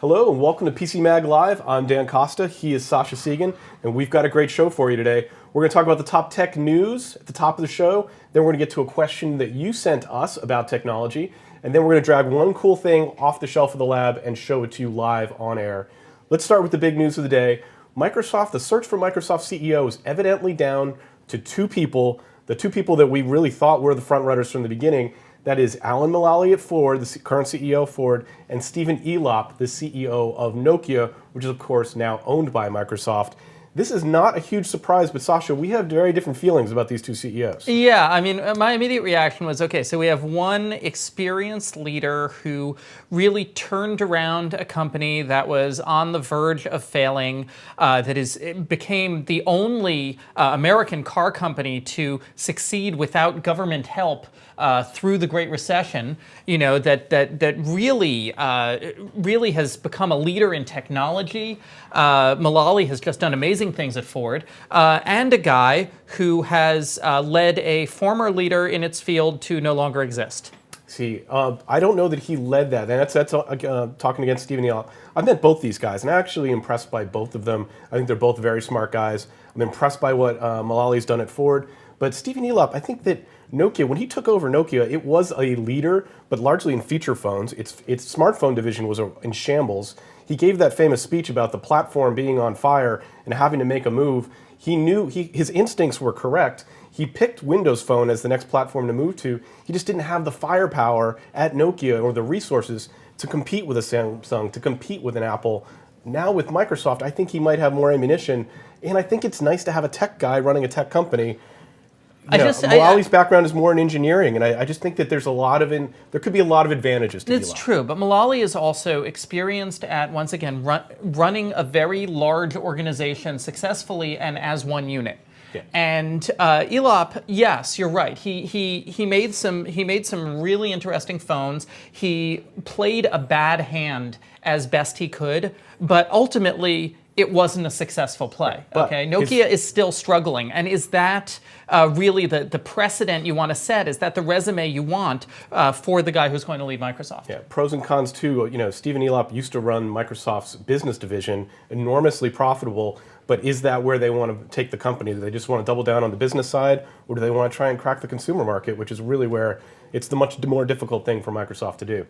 Hello and welcome to PCMag Live. I'm Dan Costa, he is Sascha Segan, and we've got a great show for you today. We're going to talk about the top tech news at the top of the show, then we're going to get to a question that you sent us about technology, and then we're going to drag one cool thing off the shelf of the lab and show it to you live on air. Let's start with the big news of the day. Microsoft, the search for Microsoft CEO is evidently down to two people, the two people that we really thought were the front runners from the beginning. That is Alan Mulally at Ford, the current CEO of Ford, and Stephen Elop, the CEO of Nokia, which is, of course, now owned by Microsoft. This is not a huge surprise, but Sascha, we have very different feelings about these two CEOs. Yeah, I mean, my immediate reaction was, okay, so we have one experienced leader who really turned around a company that was on the verge of failing, it became the only American car company to succeed without government help through the Great Recession, you know, that really has become a leader in technology. Mulally has just done amazing things at Ford, and a guy who has led a former leader in its field to no longer exist. See, I don't know that he led that. And that's talking against Stephen Elop. I've met both these guys, and I'm actually impressed by both of them. I think they're both very smart guys. I'm impressed by what Mulally's done at Ford. But Stephen Elop, I think that Nokia, when he took over Nokia, it was a leader, but largely in feature phones. Its smartphone division was in shambles. He gave that famous speech about the platform being on fire and having to make a move. He knew his instincts were correct. He picked Windows Phone as the next platform to move to. He just didn't have the firepower at Nokia or the resources to compete with a Samsung, to compete with an Apple. Now with Microsoft, I think he might have more ammunition, and I think it's nice to have a tech guy running a tech company. Mulally's background is more in engineering, and I just think that there could be a lot of advantages to It's true, but Mulally is also experienced at, once again, running a very large organization successfully and as one unit. Yeah. And Elop, yes, you're right. He made some really interesting phones. He played a bad hand as best he could, but ultimately it wasn't a successful play. Okay, Nokia is still struggling, and is that really the precedent you want to set? Is that the resume you want for the guy who's going to lead Microsoft? Yeah, pros and cons too. You know, Stephen Elop used to run Microsoft's business division, enormously profitable. But is that where they want to take the company? Do they just want to double down on the business side, or do they want to try and crack the consumer market, which is really where it's the much more difficult thing for Microsoft to do?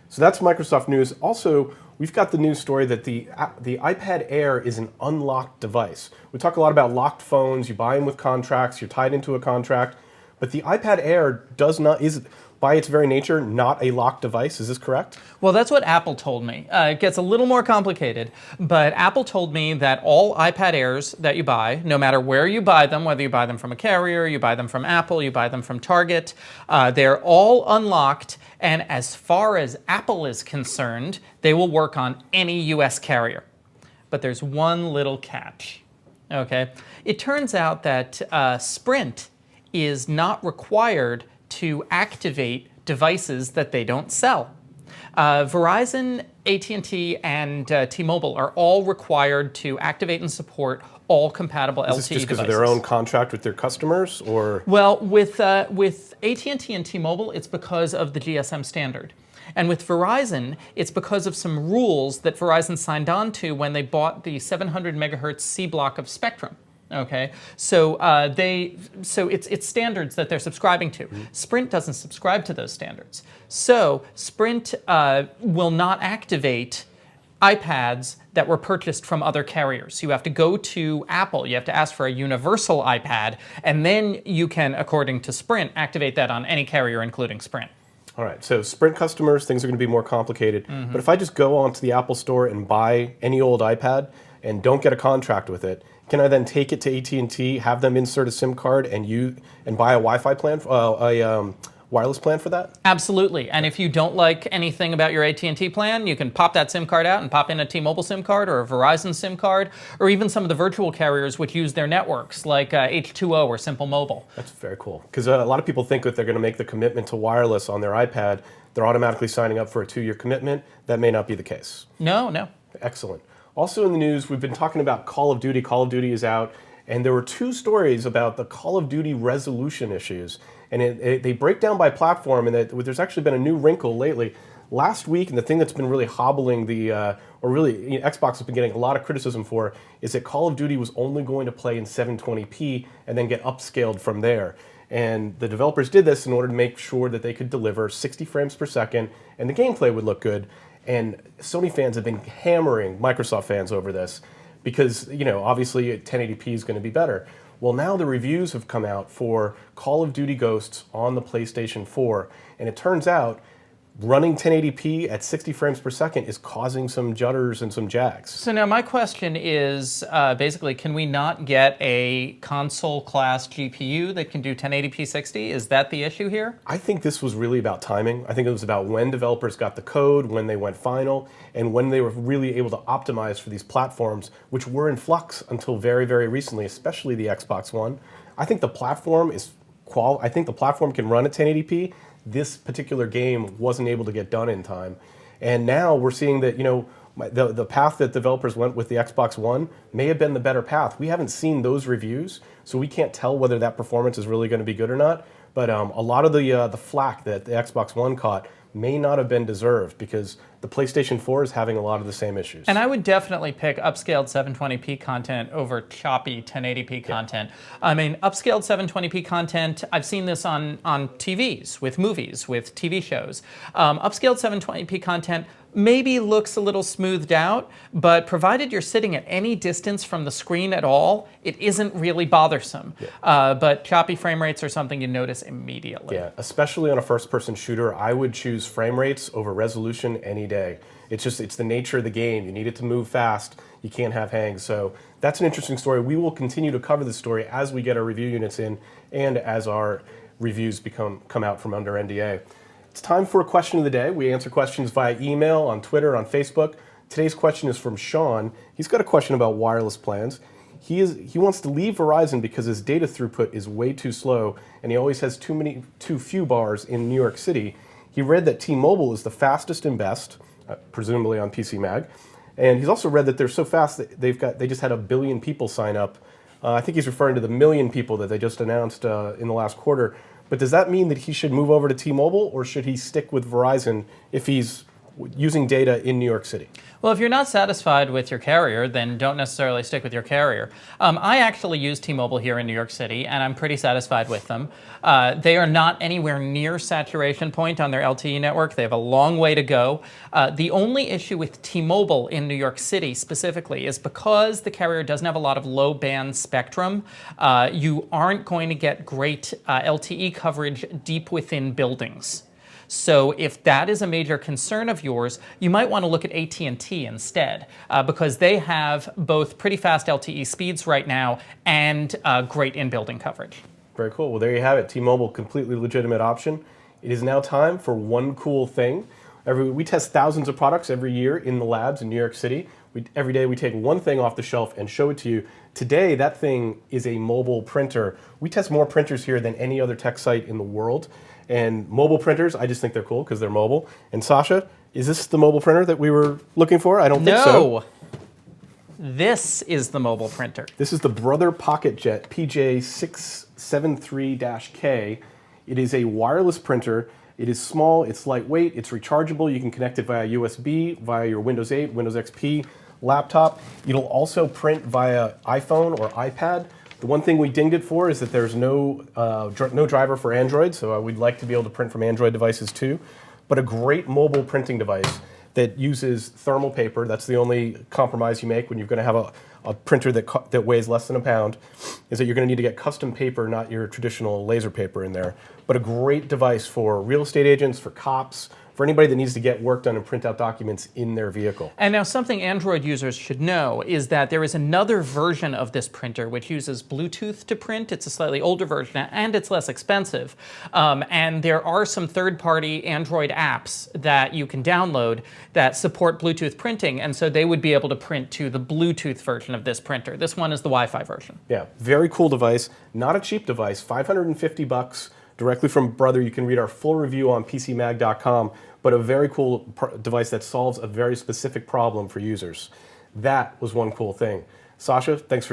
So that's Microsoft news. Also, we've got the news story that the iPad Air is an unlocked device. We talk a lot about locked phones. You buy them with contracts. You're tied into a contract. But the iPad Air is, by its very nature, not a locked device. Is this correct? Well, that's what Apple told me. It gets a little more complicated, but Apple told me that all iPad Airs that you buy, no matter where you buy them, whether you buy them from a carrier, you buy them from Apple, you buy them from Target, they're all unlocked, and as far as Apple is concerned, they will work on any US carrier. But there's one little catch, okay? It turns out that Sprint is not required to activate devices that they don't sell. Verizon, AT&T, and T-Mobile are all required to activate and support all compatible LTE devices. Is this just because of their own contract with their customers, or? Well, with AT&T and T-Mobile, it's because of the GSM standard. And with Verizon, it's because of some rules that Verizon signed on to when they bought the 700 megahertz C block of spectrum. Okay, so it's standards that they're subscribing to. Sprint doesn't subscribe to those standards. So Sprint will not activate iPads that were purchased from other carriers. You have to go to Apple, you have to ask for a universal iPad, and then you can, according to Sprint, activate that on any carrier, including Sprint. All right, so Sprint customers, things are going to be more complicated. But if I just go onto the Apple Store and buy any old iPad and don't get a contract with it, can I then take it to AT&T, have them insert a SIM card, and buy a Wi-Fi plan, wireless plan for that? Absolutely. And if you don't like anything about your AT&T plan, you can pop that SIM card out and pop in a T-Mobile SIM card or a Verizon SIM card, or even some of the virtual carriers which use their networks, like H2O or Simple Mobile. That's very cool. Because a lot of people think that they're going to make the commitment to wireless on their iPad, they're automatically signing up for a 2-year commitment. That may not be the case. No. Excellent. Also in the news, we've been talking about Call of Duty. Call of Duty is out, and there were 2 stories about the Call of Duty resolution issues. And they break down by platform, and there's actually been a new wrinkle lately. last week, and the thing that's been really hobbling Xbox has been getting a lot of criticism for, is that Call of Duty was only going to play in 720p and then get upscaled from there. And the developers did this in order to make sure that they could deliver 60 frames per second and the gameplay would look good. And Sony fans have been hammering Microsoft fans over this because, obviously 1080p is going to be better. Well, now the reviews have come out for Call of Duty Ghosts on the PlayStation 4, and it turns out running 1080p at 60 frames per second is causing some judders and some jags. So now my question is, basically, can we not get a console-class GPU that can do 1080p 60? Is that the issue here? I think this was really about timing. I think it was about when developers got the code, when they went final, and when they were really able to optimize for these platforms, which were in flux until very, very recently, especially the Xbox One. I think the platform I think the platform can run at 1080p. This particular game wasn't able to get done in time. And now we're seeing that, the path that developers went with the Xbox One may have been the better path. We haven't seen those reviews, so we can't tell whether that performance is really going to be good or not. But a lot of the flack that the Xbox One caught may not have been deserved because the PlayStation 4 is having a lot of the same issues. And I would definitely pick upscaled 720p content over choppy 1080p content. I mean, upscaled 720p content, I've seen this on TVs, with movies, with TV shows. Upscaled 720p content maybe looks a little smoothed out, but provided you're sitting at any distance from the screen at all, it isn't really bothersome. But choppy frame rates are something you notice immediately. Yeah, especially on a first-person shooter, I would choose frame rates over resolution any day. It's the nature of the game. You need it to move fast. You can't have hangs. So that's an interesting story. We will continue to cover this story as we get our review units in and as our reviews come out from under NDA. It's time for a question of the day. We answer questions via email, on Twitter, on Facebook. Today's question is from Sean. He's got a question about wireless plans. He wants to leave Verizon because his data throughput is way too slow, and he always has too few bars in New York City. He read that T-Mobile is the fastest and best, presumably on PCMag, and he's also read that they're so fast that they just had 1 billion people sign up. I think he's referring to the 1 million people that they just announced in the last quarter. But does that mean that he should move over to T-Mobile, or should he stick with Verizon if he's using data in New York City? Well, if you're not satisfied with your carrier, then don't necessarily stick with your carrier. I actually use T-Mobile here in New York City, and I'm pretty satisfied with them. They are not anywhere near saturation point on their LTE network. They have a long way to go. The only issue with T-Mobile in New York City specifically is because the carrier doesn't have a lot of low-band spectrum, you aren't going to get great LTE coverage deep within buildings. So if that is a major concern of yours, you might want to look at AT&T instead, because they have both pretty fast LTE speeds right now and great in-building coverage. Very cool. Well, there you have it. T-Mobile, completely legitimate option. It is now time for one cool thing. We test thousands of products every year in the labs in New York City. Every day we take one thing off the shelf and show it to you. Today, that thing is a mobile printer. We test more printers here than any other tech site in the world. And mobile printers, I just think they're cool because they're mobile. And Sasha, is this the mobile printer that we were looking for? I don't think so. No. This is the mobile printer. This is the Brother PocketJet PJ673-K. It is a wireless printer. It is small, it's lightweight, it's rechargeable. You can connect it via USB, via your Windows 8, Windows XP laptop. It'll also print via iPhone or iPad. The one thing we dinged it for is that there's no driver for Android, so we'd like to be able to print from Android devices too. But a great mobile printing device that uses thermal paper. That's the only compromise you make when you're going to have a printer that weighs less than a pound, is that you're going to need to get custom paper, not your traditional laser paper in there. But a great device for real estate agents, for cops, for anybody that needs to get work done and print out documents in their vehicle. And now something Android users should know is that there is another version of this printer which uses Bluetooth to print. It's a slightly older version and it's less expensive. And there are some third-party Android apps that you can download that support Bluetooth printing, and so they would be able to print to the Bluetooth version of this printer. This one is the Wi-Fi version. Yeah, very cool device. Not a cheap device, $550. Directly from Brother. You can read our full review on PCMag.com, but a very cool device that solves a very specific problem for users. That was one cool thing. Sascha, thanks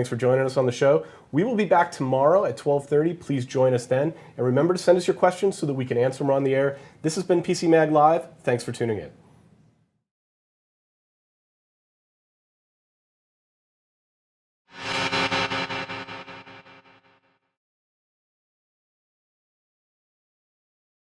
for joining us on the show. We will be back tomorrow at 12:30. Please join us then. And remember to send us your questions so that we can answer them on the air. This has been PCMag Live. Thanks for tuning in.